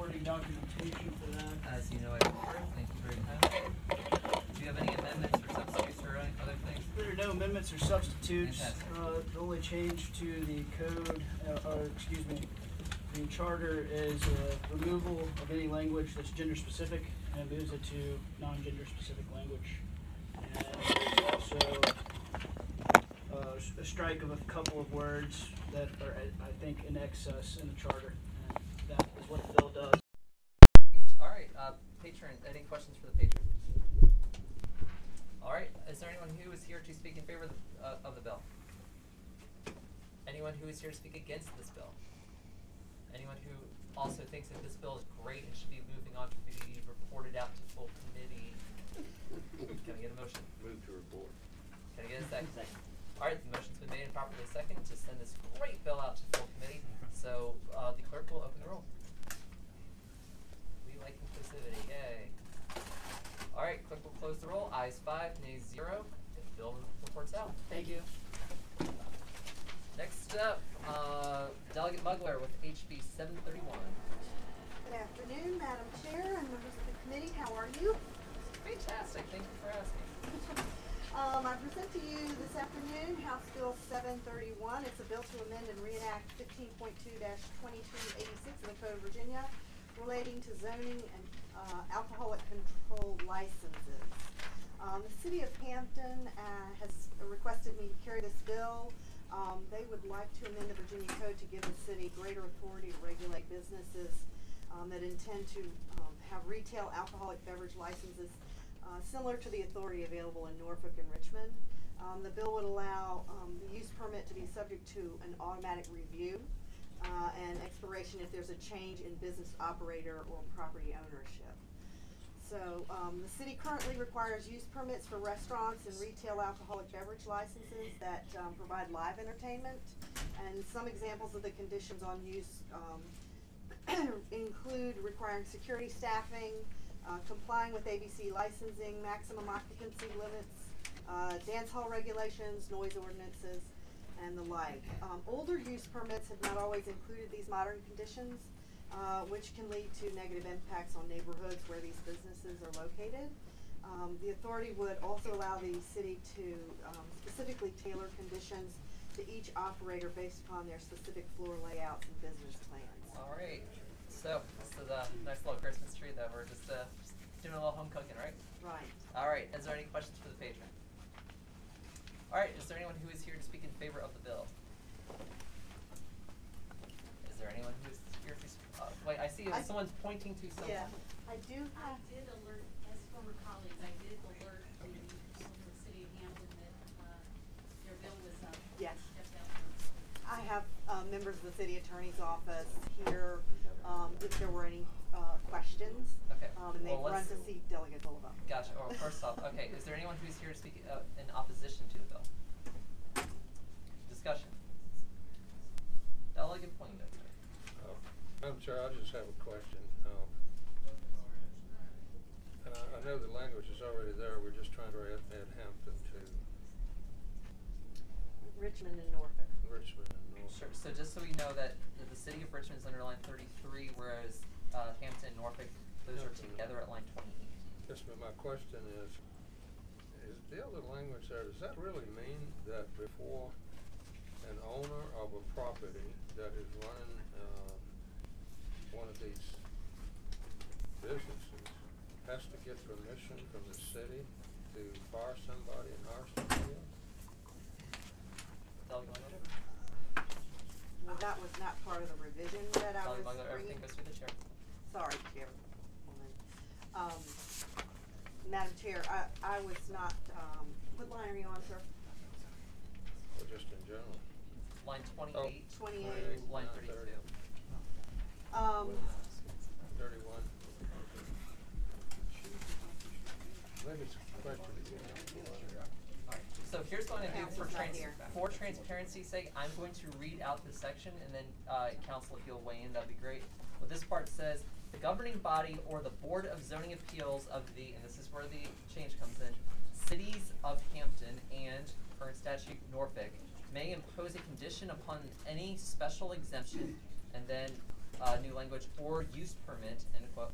supporting documentation for that. As you know, I prefer. Thank you very much. Do you have any amendments or substitutes or any other things? There are no amendments or substitutes. Fantastic. The only change to the code, the charter is removal of any language that's gender specific and moves it to non-gender specific language. And there's also a strike of a couple of words that are, I think, in excess in the charter. And that is what the bill does. All right, patron, any questions for the patron? All right, is there anyone who is here to speak in favor of the bill? Anyone who is here to speak against this bill? Anyone who also thinks that this bill is great and should be moving on to be reported out to full committee? Can I get a motion? Move to report. Can I get a second? All right, the motion's been made and properly seconded to send this great bill out to full committee. So the clerk will open the roll. We like inclusivity, yay. All right, clerk will close the roll. Ayes 5, nays 0. The bill reports out. Thank you. Next up, Delegate Mugler with HB 731. Good afternoon, Madam Chair and members of the committee. How are you? Fantastic. Thank you for asking. I present to you this afternoon House Bill 731. It's a bill to amend and reenact 15.2-2286 of the Code of Virginia relating to zoning and alcoholic control licenses. The City of Hampton has requested me to carry this bill. They would like to amend the Virginia Code to give the city greater authority to regulate businesses that intend to have retail alcoholic beverage licenses similar to the authority available in Norfolk and Richmond. The bill would allow the use permit to be subject to an automatic review and expiration if there's a change in business operator or property ownership. So the city currently requires use permits for restaurants and retail alcoholic beverage licenses that provide live entertainment. And some examples of the conditions on use include requiring security staffing, complying with ABC licensing, maximum occupancy limits, dance hall regulations, noise ordinances, and the like. Older use permits have not always included these modern conditions, which can lead to negative impacts on neighborhoods where these businesses are located. The authority would also allow the city to specifically tailor conditions to each operator based upon their specific floor layouts and business plans. All right. So this is a nice little Christmas tree that we're just doing a little home cooking, right? Right. All right. Is there any questions for the patron? All right. Is there anyone who is here to speak in favor of the bill? Is there anyone who is here to wait, I see someone's pointing to someone. Yeah, I do have. I did alert, as former colleagues, I did alert the city of Hampton that their bill was Yes. stepped out. I have members of the city attorney's office here if there were any questions. Okay. And they've run to see Delegate Bulova. Gotcha. Oh, first off, okay. Is there anyone who's here to speak in opposition to the bill? Discussion. Delegate Poindexter. Madam Chair, I just have a question. And I know the language is already there. We're just trying to add Hampton to Richmond and Norfolk. Richmond and Norfolk. Sure. So just so we know that the city of Richmond is under line 33, whereas Hampton and Norfolk, those are together at line 28. Yes, but my question is the other language there, does that really mean that before an owner of a property that is running one of these businesses has to get permission from the city to fire somebody and hire somebody else? Delegate Mugler. Well, that was not part of the revision that I was Delegate Mugler, everything bringing. goes through the chair. Sorry, Chairwoman. Madam Chair, I was not, what line are you on, sir? Or just in general? Line 28. Oh, 28. Line 32. 31. Maybe it's a question again. Alright, so here's what I'm going to do Counsel's not here. for transparency's sake. I'm going to read out this section, and then Council, if you'll weigh in, that'd be great. What this part says: the governing body or the Board of Zoning Appeals of the, and this is where the change comes in, cities of Hampton and current statute Norfolk may impose a condition upon any special exemption, and then new language, or use permit, end quote,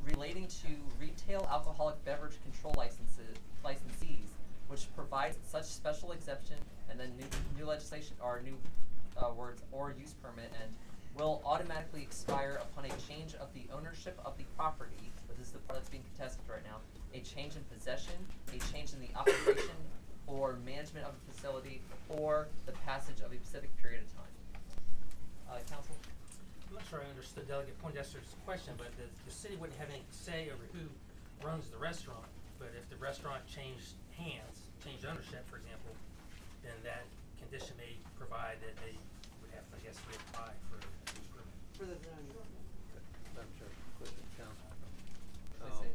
relating to retail alcoholic beverage control licensees, which provides such special exception, and then new legislation, or new words, or use permit, and will automatically expire upon a change of the ownership of the property, but this is the part that's being contested right now, a change in possession, a change in the operation or management of a facility, or the passage of a specific period of time. Council? I'm not sure I understood Delegate Poindexter's question, but the city wouldn't have any say over who runs the restaurant. But if the restaurant changed hands, changed ownership, for example, then that condition may provide that they would have to, I guess, reapply for a use permit. For the zoning. Madam Chair, question, council. Please say.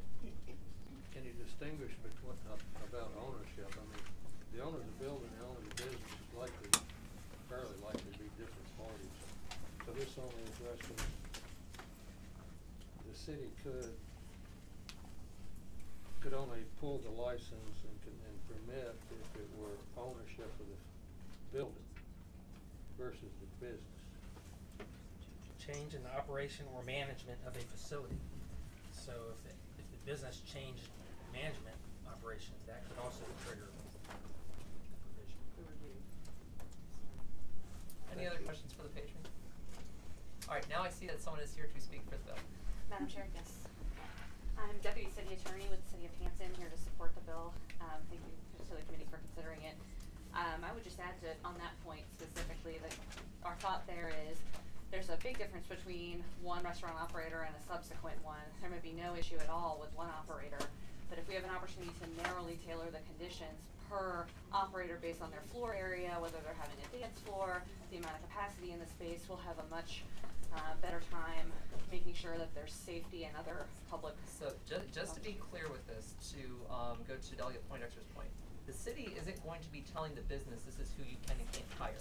Can you distinguish between, about ownership? I mean, the owner of the building, the owner of the business is likely, fairly likely to be different parties. So this only addresses, the city could only pull the license and permit if it were ownership of the building versus the business. Change in the operation or management of a facility. So if the business changed management operations, that could also trigger the provision. Any other questions for the patron? All right, now I see that someone is here to speak for the bill. Madam Chair, yes. I'm Deputy City Attorney with the City of Hampton, here to support the bill. Thank you to the committee for considering it. I would just add to, on that point specifically, that our thought there is there's a big difference between one restaurant operator and a subsequent one. There may be no issue at all with one operator, but if we have an opportunity to narrowly tailor the conditions per operator based on their floor area, whether they're having a dance floor, the amount of capacity in the space, we'll have a much better time making sure that there's safety and other public. So just to be clear with this, to go to Delegate Poindexter's point, the city isn't going to be telling the business this is who you can and can't hire,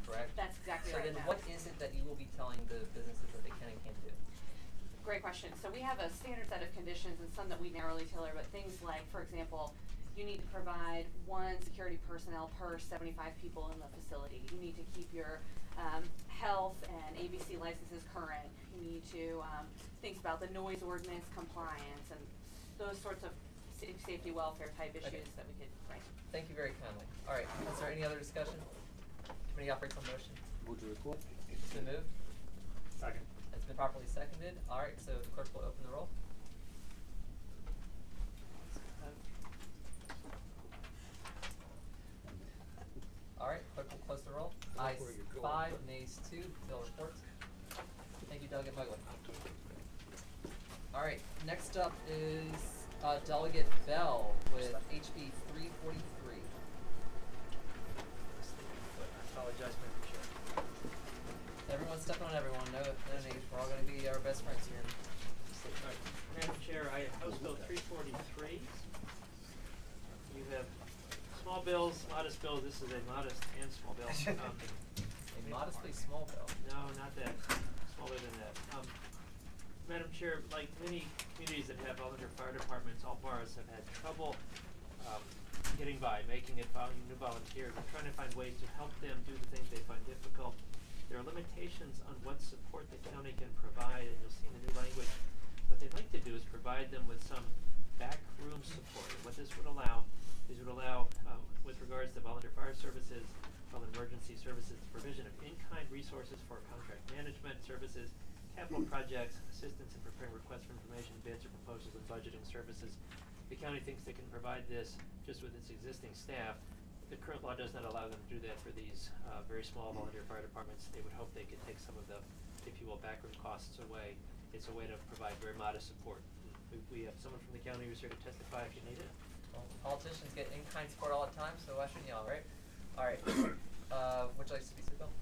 correct? That's exactly so right. So then Matt. what is it that you will be telling the businesses that they can and can't do? Great question. So we have a standard set of conditions and some that we narrowly tailor, but things like, for example, you need to provide 1 security personnel per 75 people in the facility. You need to keep your health and ABC licenses current. You need to think about the noise ordinance compliance and those sorts of safety welfare type issues that we could write. Thank you very kindly. All right, is there any other discussion? Committee operates on motion. Would you report? It's been moved. Second. It's been properly seconded. All right, so the clerk will open the roll. All right, clerk will close the roll. Ayes 5, nays 2. Bill reports. Thank you, Delegate Mugler. All right, next up is Delegate Bell with HB 343. I apologize, Madam Chair. Everyone's stepping on everyone. No nays. We're all going to be our best friends here. Madam Chair, I House Bill 343. You have small bills, modest bills. This is a modest and small bill. A modestly small bill. No, not that. Smaller than that. Madam Chair, like many communities that have volunteer fire departments, all boroughs have had trouble getting by, making it new volunteers. We're trying to find ways to help them do the things they find difficult. There are limitations on what support the county can provide, and you'll see in the new language. What they'd like to do is provide them with some backroom support. And what this would allow is with regards to volunteer fire services, emergency services, the provision of in-kind resources for contract management services, capital projects, assistance in preparing requests for information, bids or proposals, and budgeting services. The county thinks they can provide this just with its existing staff. The current law does not allow them to do that for these very small volunteer fire departments. They would hope they could take some of the, if you will, backroom costs away. It's a way to provide very modest support. We have someone from the county who's here to testify if you need it. Well, politicians get in-kind support all the time, so why shouldn't y'all, right? All right. Would you like to speak to the bill?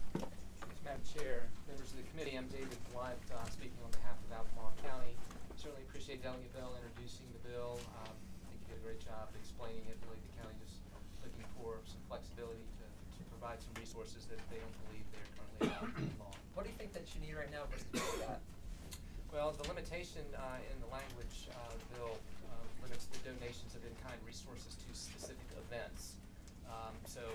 Madam Chair, members of the committee, I'm David Blunt, speaking on behalf of Albemarle County. Certainly appreciate Delegate Bell introducing the bill. I think you did a great job explaining it. Really, the county just looking for some flexibility to provide some resources that they don't believe they're currently allowed in law. What do you think that you need right now versus what you got? Well, the limitation in the language bill limits the donations of in-kind resources to specific events. So,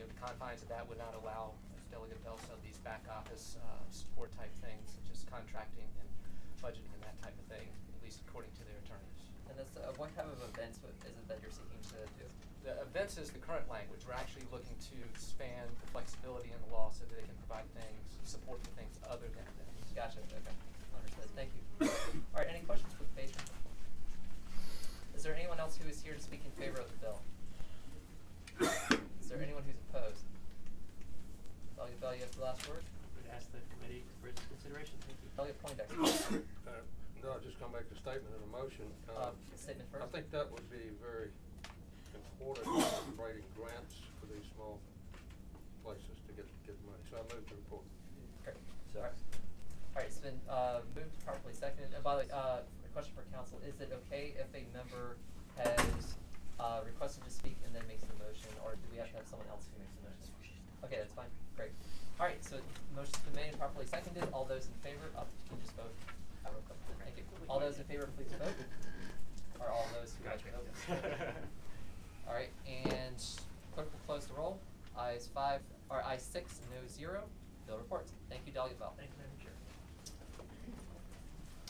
the confines of that would not allow Delegate Bell, some of these back office support type things, such as contracting and budgeting and that type of thing, at least according to their attorneys. And this, what type of events is it that you're seeking to do? The events is the current language. We're actually looking to expand the flexibility in the law so that they can provide things, support for things other than events. Gotcha. Okay. Understood. Thank you. All right. Any questions for the patron? Is there anyone else who is here to speak in favor of the bill? Is there anyone who's opposed? Delegate Bell, you have the last word. Would ask the committee for its consideration. Thank you. Delegate Poindexter. No, just come back to statement and a motion. Statement first. I think that would be very important in writing grants for these small places to get money. So I move to report. Great. All right. All right. It's been moved properly seconded. And by the way, a question for council: is it okay if a member has requested to speak and then makes the motion, or do we have to have someone else who makes the motion? Okay, that's fine. Great. All right. So motion's been made and properly seconded. All those in favor, you can just vote. Thank you. All those in favor, please vote. Or all those who like to vote. All right, and clerk will close the roll. Ayes 5, or ayes 6, no 0. Bill reports. Thank you, Delegate Bell. Thank you, Madam Chair.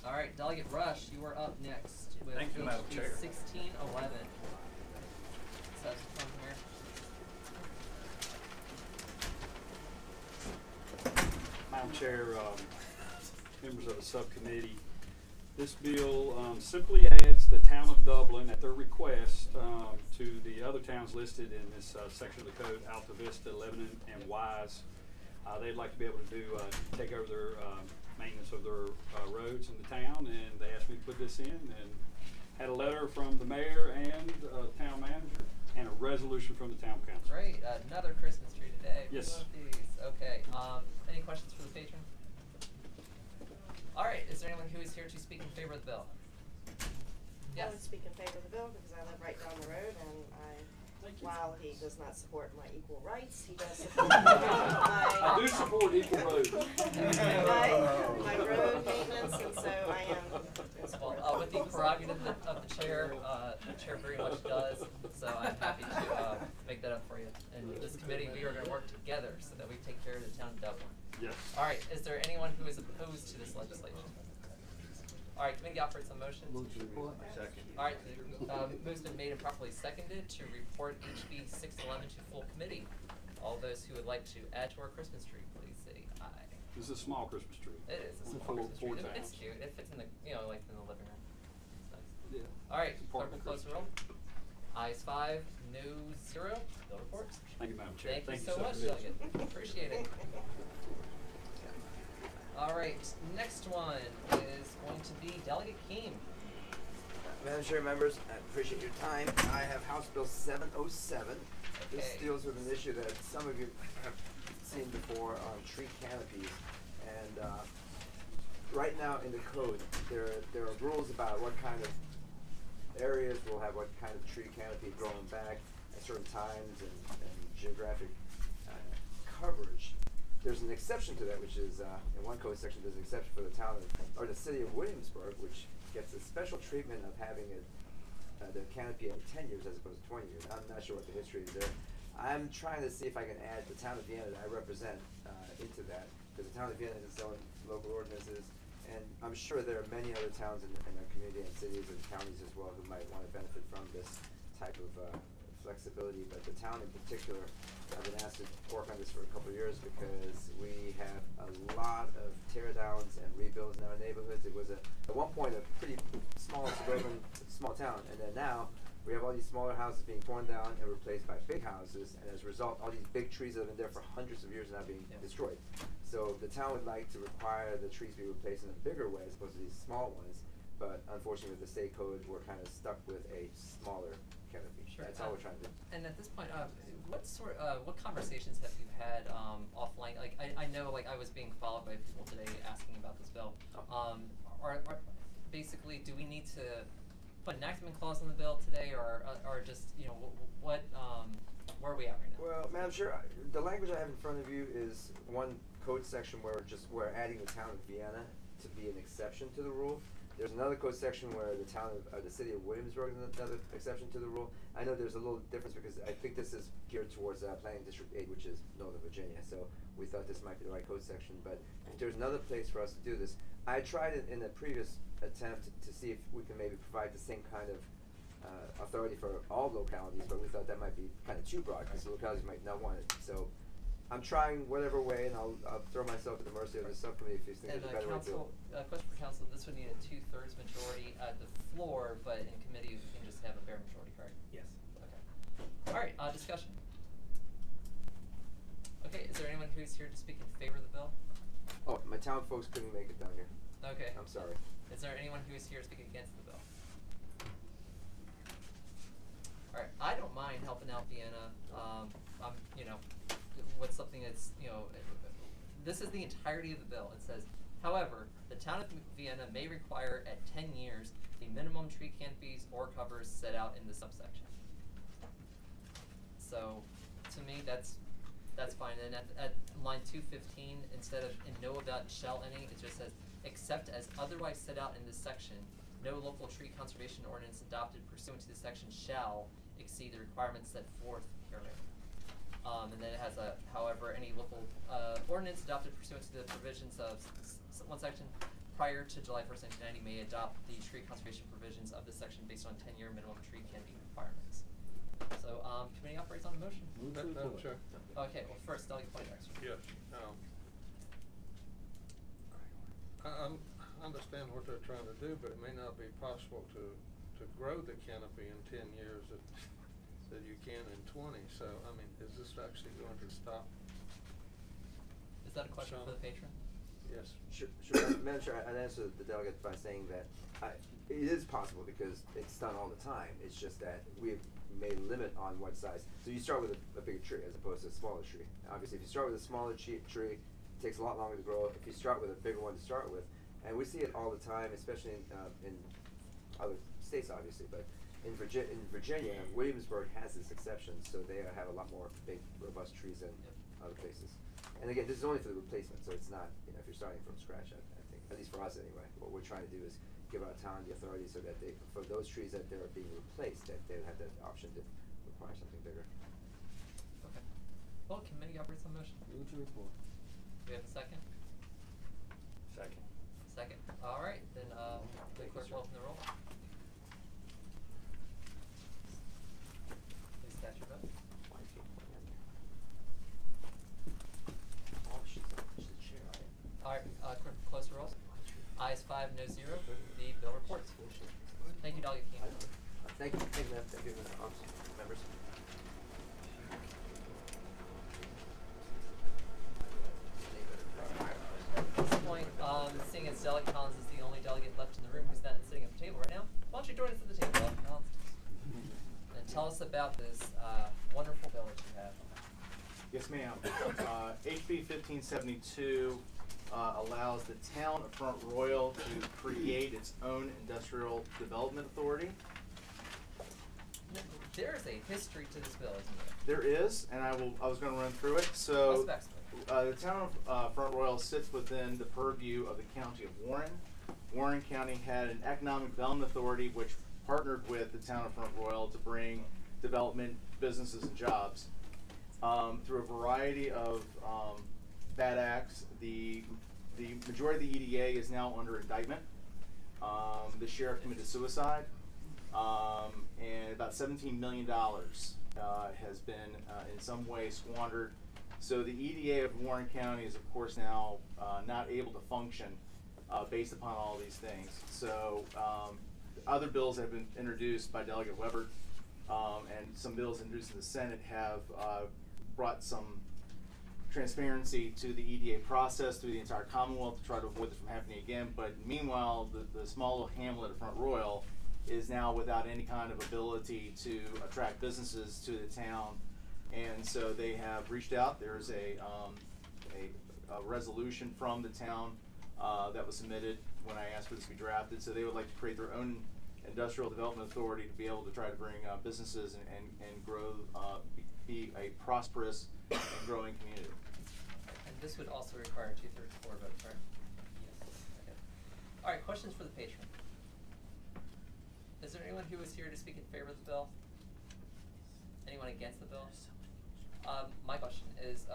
All right, Delegate Rush, you are up next with Thank you, Madam HB Chair. 1611. So that's come here. Madam Chair, members of the subcommittee, this bill simply adds the town of Dublin at their request to the other towns listed in this section of the code: Alta Vista, Lebanon, and Wise. They'd like to be able to do take over their maintenance of their roads in the town, and they asked me to put this in, and had a letter from the mayor and town manager, and a resolution from the town council. Great, another Christmas tree today. We Yes. love these. Okay, any questions for the patron? All right, is there anyone who is here to speak in favor of the bill? I would Yes. speak in favor of the bill because I live right down the road, and while he does not support my equal rights, he does support I do support equal roads. my road maintenance, and so I am in support. Well, with the prerogative of the chair very much does, so I'm happy to make that up for you. And this committee, we are going to work together so that we take care of the town of Dublin. Yes. All right, is there anyone who is opposed to this legislation? All right, committee operates on motion. Second. All right, move's been made and properly seconded to report HB 611 to full committee. All those who would like to add to our Christmas tree, please say aye. This is a small Christmas tree. It is a small Christmas tree. It's cute. It fits in the, like in the living room. It's nice. Yeah. All right, It's a part clerk of will the close the roll. Ayes 5, no 0. Bill reports. Thank you, Madam Chair. Thank you so much, Subcommittee. Delegate. Appreciate it. All right, next one is going to be Delegate Keem. Madam Chair, members, I appreciate your time. I have House Bill 707. This Okay. deals with an issue that some of you have seen before on tree canopies. And right now in the code, there are rules about what kind of areas will have what kind of tree canopy growing back at certain times and geographic coverage. There's an exception to that, which is in one code section. There's an exception for the town or the city of Williamsburg, which gets a special treatment of having the canopy at 10 years as opposed to 20 years. I'm not sure what the history is there. I'm trying to see if I can add the town of Vienna that I represent into that, because the town of Vienna has its own local ordinances, and I'm sure there are many other towns in our community and cities and counties as well who might want to benefit from this type of flexibility. But the town in particular, I've been asked to work on this for a couple of years because we have a lot of tear downs and rebuilds in our neighborhoods. It was at one point a pretty small suburban, small town, and then now we have all these smaller houses being torn down and replaced by big houses, and as a result, all these big trees that have been there for hundreds of years are now being destroyed. So the town would like to require the trees be replaced in a bigger way as opposed to these small ones, but unfortunately with the state code, we're kind of stuck with a smaller canopy. Sure. That's all we're trying to do. And at this point, what conversations have you had offline? Like, I know, like, I was being followed by people today asking about this bill. Are basically, do we need to put an enactment clause in the bill today, or just, where are we at right now? Well, Madam Chair, the language I have in front of you is one code section where we're adding the town of Vienna to be an exception to the rule. There's another code section where the town of the city of Williamsburg is another exception to the rule. I know there's a little difference because I think this is geared towards Planning District 8, which is Northern Virginia. So we thought this might be the right code section. But if there's another place for us to do this, I tried it in a previous attempt to see if we can maybe provide the same kind of authority for all localities, but we thought that might be kind of too broad because the localities might not want it. So I'm trying whatever way, and I'll throw myself at the mercy of the subcommittee if you think there's a better way to do it. Question for council, this would need a 2/3 majority at the floor, but in committee we can just have a bare majority, correct? Yes. Okay. Alright, discussion. Okay, is there anyone who's here to speak in favor of the bill? Oh, my town folks couldn't make it down here. Okay. I'm sorry. Is there anyone who is here to speak against the bill? Alright, I don't mind helping out Vienna. What's something that's, this is the entirety of the bill. It says, however, the town of Vienna may require at 10 years the minimum tree canopies or covers set out in the subsection. So, to me, that's fine. And at line 215, instead of in no event shall any, it just says, except as otherwise set out in this section, no local tree conservation ordinance adopted pursuant to this section shall exceed the requirements set forth herein. And then it has however, any local ordinance adopted pursuant to the provisions of one section prior to July 1st, 1990 may adopt the tree conservation provisions of this section based on 10-year minimum tree canopy requirements. So, committee operates on a motion. Madam Chair. Okay, well first, Delegate Poindexter. Yes. I understand what they're trying to do, but it may not be possible to grow the canopy in 10 years that you can in 20. So, I mean, is this actually going to stop? Is that a question for the patron? Yes. Sure. Madam Chair, I'd answer the delegate by saying that it is possible because it's done all the time. It's just that we've made a limit on what size. So you start with a bigger tree as opposed to a smaller tree. Obviously, if you start with a smaller tree, it takes a lot longer to grow. If you start with a bigger one to start with, and we see it all the time, especially in other states, obviously, but in Virginia, Williamsburg has this exception, so they have a lot more big, robust trees than other places. And again, this is only for the replacement, so it's not, if you're starting from scratch, I think, at least for us anyway, what we're trying to do is give our town the authority so that for those trees that they're being replaced, that they have that option to require something bigger. Okay. Well, committee operates on motion. Move to report. Do we have a second? Second. Second. Alright, then the clerk will open the roll. Please cast your vote. Alright, clerk, close the rolls. Ayes 5, no 0. The bill reports. Thank you, Delegate King. Thank you, ma'am. Thank you, members. At this point, seeing as Delegate Collins is the only delegate left in the room who's not sitting at the table right now, why don't you join us at the table, Delegate Collins, and tell us about this wonderful bill that you have. Yes, ma'am. HB 1572 allows the town of Front Royal to create its own industrial development authority. There is a history to this bill, isn't there? There is, and I was going to run through it. So, What's the town of Front Royal sits within the purview of the county of Warren. Warren County had an economic development authority which partnered with the town of Front Royal to bring development, businesses, and jobs. Through a variety of bad acts, the majority of the EDA is now under indictment. The sheriff committed suicide, and about $17 million has been in some way squandered. So the EDA of Warren County is, of course, now not able to function based upon all these things. So other bills have been introduced by Delegate Weber, and some bills introduced in the Senate have brought some transparency to the EDA process through the entire Commonwealth to try to avoid this from happening again. But meanwhile, the small little hamlet of Front Royal is now without any kind of ability to attract businesses to the town. And so they have reached out. There's a resolution from the town that was submitted when I asked for this to be drafted. So they would like to create their own industrial development authority to be able to try to bring businesses and grow, be a prosperous and growing community. And this would also require a 2/3 floor vote, correct? Yes. Okay. All right, questions for the patron. Is there anyone who is here to speak in favor of the bill? Anyone against the bill? My question is,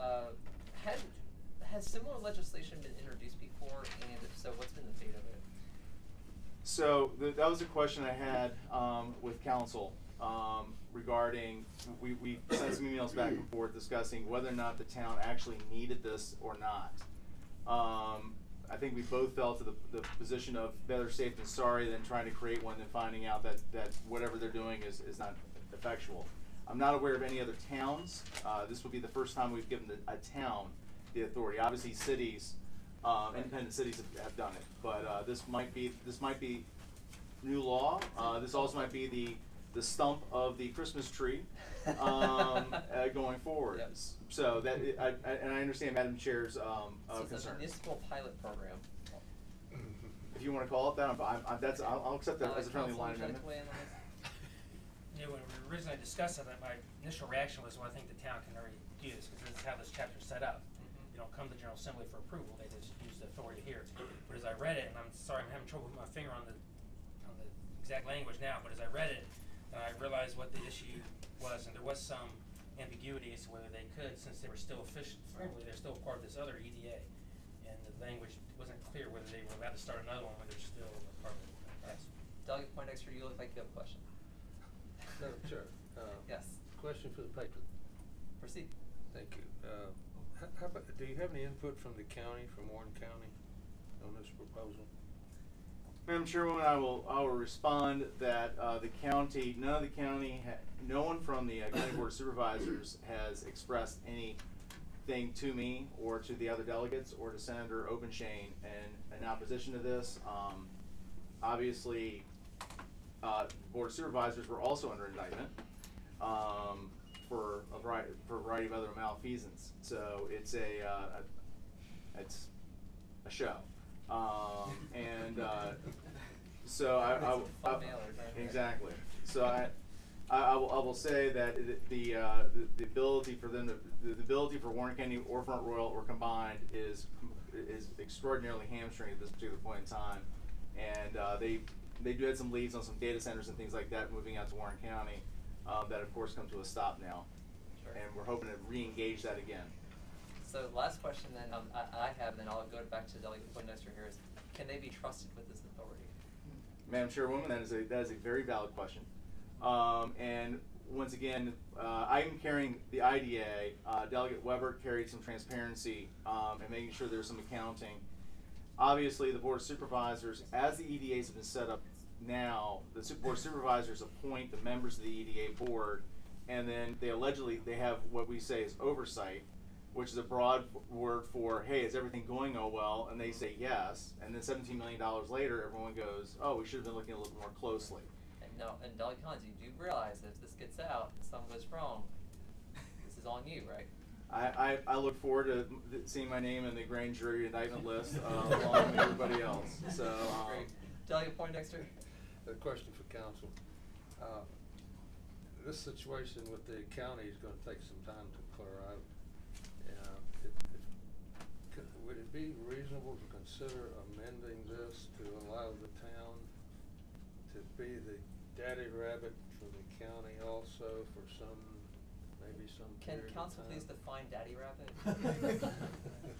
has similar legislation been introduced before, and if so, what's been the fate of it? So that was a question I had with council regarding, we sent some emails back and forth discussing whether or not the town actually needed this or not. I think we both fell to the position of better safe than sorry than trying to create one and finding out that whatever they're doing is not effectual. I'm not aware of any other towns. This will be the first time we've given a town the authority. Obviously cities, independent cities have done it, but this might be new law. This also might be the stump of the Christmas tree going forward. Yep. So that and I understand Madam Chair's So it's a concern. municipal pilot program. If you want to call it that, I'll accept that as a friendly Council, line would you like amendment. to weigh in on this? Yeah, when we originally discussed it, my initial reaction was, well, I think the town can already do this, because this is how this chapter's set up. You don't come to the General Assembly for approval, they just use the authority here. But as I read it, and I'm sorry, I'm having trouble with my finger on the exact language now, but as I read it, I realized what the issue was, and there was some ambiguity as to whether they could, since they were still official, they're still part of this other EDA. And the language wasn't clear whether they were allowed to start another one when they're still a part of it. Yes. Delegate Poindexter, you look like you have a question. Madam Chair, Yes. question for the patron. Proceed. Thank you. How about, do you have any input from the county, from Warren County, on this proposal? Madam Chairwoman, I will respond that no one from the County Board of Supervisors has expressed anything to me or to the other delegates or to Senator Openshane in opposition to this. Obviously, Board of Supervisors were also under indictment for a variety of other malfeasance. So it's a show. So I exactly. So I will say that the ability for them the ability for Warren County or Front Royal or combined is extraordinarily hamstringed at this particular point in time, and they do have some leads on some data centers and things like that moving out to Warren County that of course come to a stop now, Sure. and we're hoping to re-engage that again. So last question then I have, and then I'll go back to Delegate Poindexter here, is can they be trusted with this authority? Madam Chairwoman, that is a very valid question. And once again, I'm carrying the IDA. Delegate Weber carried some transparency and making sure there's some accounting. Obviously, the Board of Supervisors, as the EDAs have been set up now, the Board of Supervisors appoint the members of the EDA board, and then they have what we say is oversight, which is a broad word for, hey, is everything going well? And they say yes, and then $17 million later, everyone goes, oh, we should have been looking a little more closely. And Delegate Collins, you do realize that if this gets out and something goes wrong, this is on you, right? I look forward to seeing my name in the grand jury indictment list along with everybody else. So, Great. Delegate Poindexter? A question for council. This situation with the county is going to take some time to clear out. Would it be reasonable to consider amending this to allow the town to be the daddy rabbit for the county also for maybe some Can period council of time? please define daddy rabbit?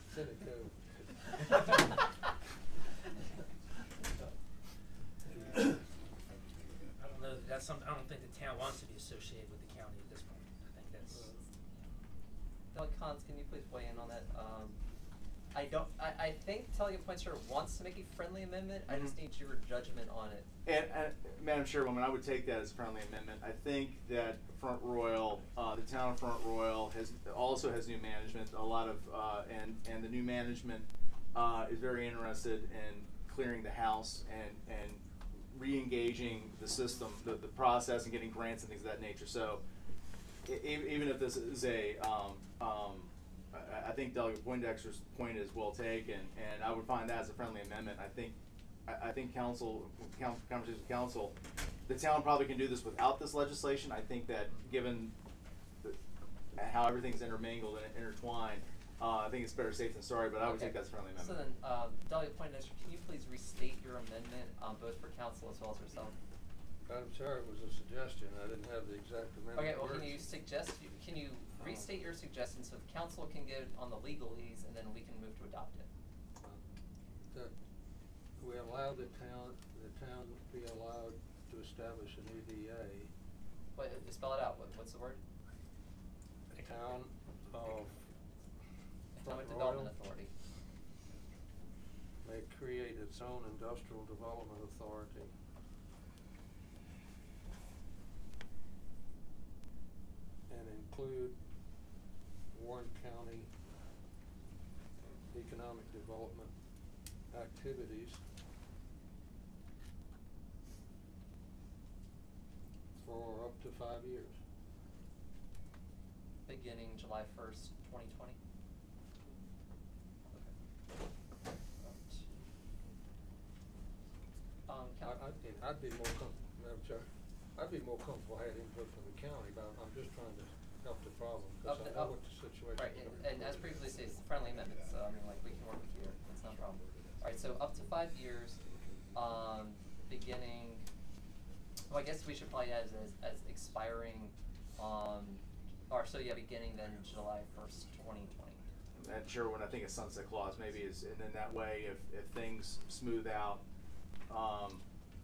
It's in the code. I don't know, I don't think the town wants to be associated with the county at this point. I think that's. Delegate Collins, can you please weigh in on that? I think Delegate Poindexter wants to make a friendly amendment. I just need your judgment on it. and Madam Chairwoman, I would take that as a friendly amendment. I think that Front Royal, the town of Front Royal also has new management. A lot of and the new management is very interested in clearing the house and re-engaging the system, the process, and getting grants and things of that nature. So even if this is I think Delegate Poindexter's point is well taken, and I would find that as a friendly amendment. I think conversations with council, the town probably can do this without this legislation. I think that given how everything's intermingled and intertwined, I think it's better safe than sorry, but I would take that as a friendly amendment. So then, Delegate Poindexter, can you please restate your amendment both for council as well as yourself? Madam Chair, it was a suggestion. I didn't have the exact amendment. Okay, well, can words. you suggest, can you restate your suggestion so the council can get on the legalese and then we can move to adopt it? That we allow the town be allowed to establish an EDA. What, spell it out, what's the word? Town of Economic Front Development Royal Authority. may create its own industrial development authority. And include Warren County economic development activities for up to 5 years. Beginning July 1st, 2020? Okay. I'd be more comfortable, Madam Chair, I'd be more comfortable having input from the county, but I'm just trying to help the problem, because I know what the situation Right, is. and as previously stated, it's a friendly amendment, so I mean, like, we can work with you, it's not a problem. Alright, so up to 5 years, beginning, well, I guess we should probably add as expiring, beginning then July 1st, 2020. And sure, when I think of sunset clause, maybe is, and then that way, if things smooth out,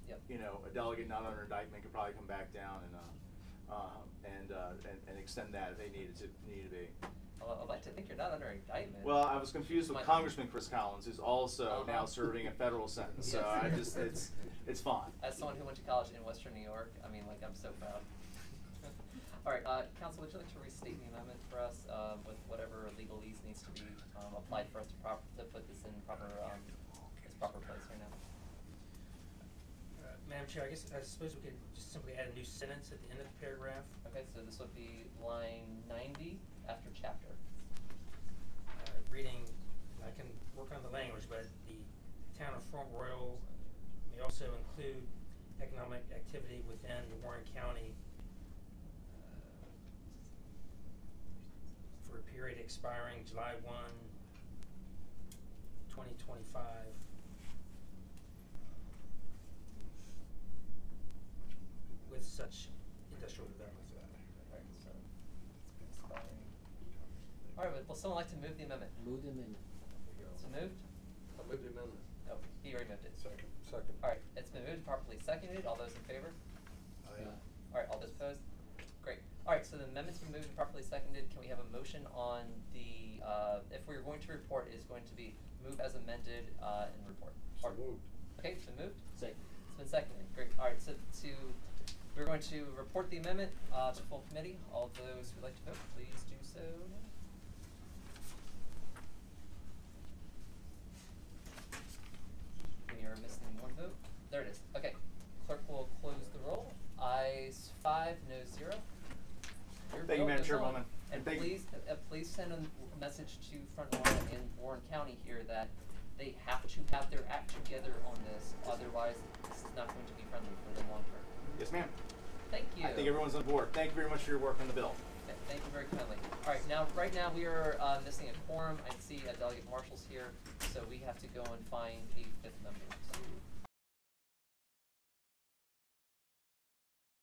Yep. you know, a delegate not under indictment could probably come back down and extend that if they needed to be. Well, I'd like to think you're not under indictment. Well, I was confused with Congressman Chris Collins, who's also now Uh-huh. serving a federal sentence, so Yes. I just, it's fine. As someone who went to college in Western New York, I mean, like, I'm so proud. Alright, Council, would you like to restate the amendment for us, with whatever legalese needs to be, applied for us to put this in proper place right now? Madam Chair, I suppose we could just simply add a new sentence at the end of the paragraph. Okay, so this would be line 90 after chapter. Reading, I can work on the language, but the town of Front Royal may also include economic activity within Warren County for a period expiring July 1, 2025. With such industrial development. Alright, so it's expiring. Alright, will someone like to move the amendment? Move the amendment. So moved? I move the amendment. Oh, he already moved it. Second. Alright, it's been moved, properly seconded. All those in favor? Aye. Alright, all those opposed? Great. Alright, so the amendment's been moved and properly seconded. Can we have a motion on the, if we're going to report, it is going to be move as amended, and report. So moved. Okay, it's been moved? Second. It's been seconded. Great. Alright, so we're going to report the amendment, to full committee. All those who'd like to vote, please do so now. We are missing one vote. There it is. Okay. Clerk will close the roll. Ayes 5, no 0. Your Thank you, vote Madam is on. Chairwoman. And Thank you. please send a message to Front Lawn and Warren County here that they have to have their act together on this. Otherwise, this is not going to be friendly for the long term. Yes, ma'am. Thank you. I think everyone's on board. Thank you very much for your work on the bill. Thank you very kindly. Alright, right now we are missing a quorum. I see Delegate Marshall's here, so we have to go and find a 5th member. So